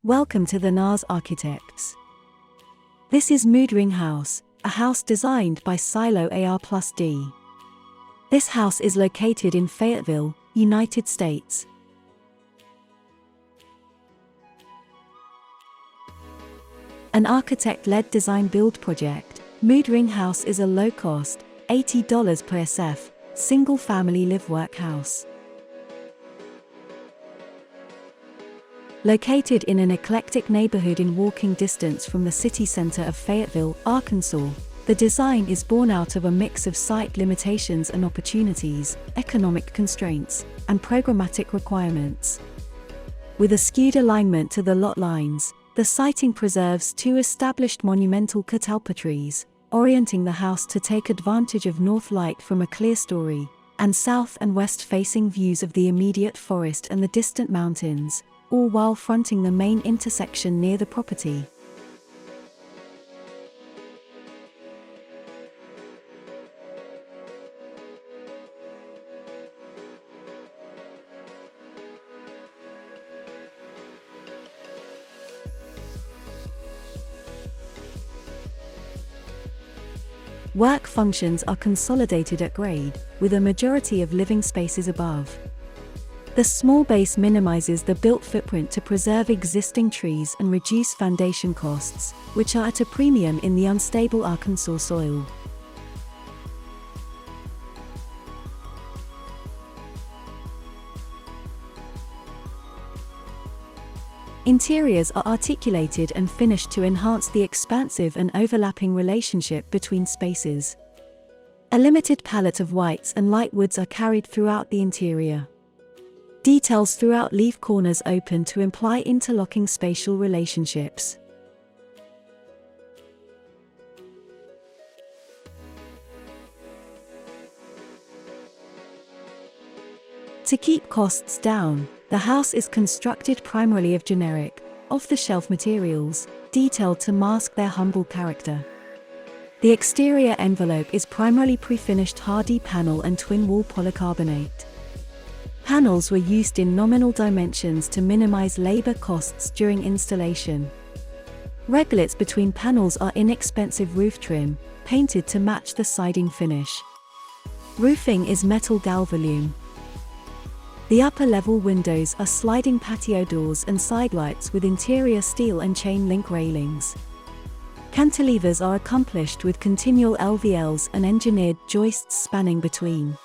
Welcome to the NAS Architects. This is Moodring House, a house designed by Silo Aire plus D. This house is located in Fayetteville, United States. An architect-led design-build project, Moodring House is a low-cost, $80 per SF, single-family live-work house. Located in an eclectic neighborhood in walking distance from the city center of Fayetteville, Arkansas, the design is born out of a mix of site limitations and opportunities, economic constraints, and programmatic requirements. With a skewed alignment to the lot lines, the siting preserves two established monumental catalpa trees, orienting the house to take advantage of north light from a clerestory, and south and west-facing views of the immediate forest and the distant mountains, all while fronting the main intersection near the property. Work functions are consolidated at grade, with a majority of living spaces above. The small base minimizes the built footprint to preserve existing trees and reduce foundation costs, which are at a premium in the unstable Arkansas soil. Interiors are articulated and finished to enhance the expansive and overlapping relationship between spaces. A limited palette of whites and light woods are carried throughout the interior. Details throughout leave corners open to imply interlocking spatial relationships. To keep costs down, the house is constructed primarily of generic, off-the-shelf materials, detailed to mask their humble character. The exterior envelope is primarily pre-finished Hardie panel and twin-wall polycarbonate. Panels were used in nominal dimensions to minimize labor costs during installation. Reglets between panels are inexpensive roof trim, painted to match the siding finish. Roofing is metal Galvalume. The upper-level windows are sliding patio doors and sidelights with interior steel and chain link railings. Cantilevers are accomplished with continual LVLs and engineered joists spanning between.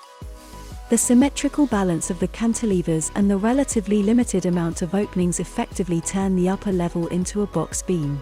The symmetrical balance of the cantilevers and the relatively limited amount of openings effectively turn the upper level into a box beam.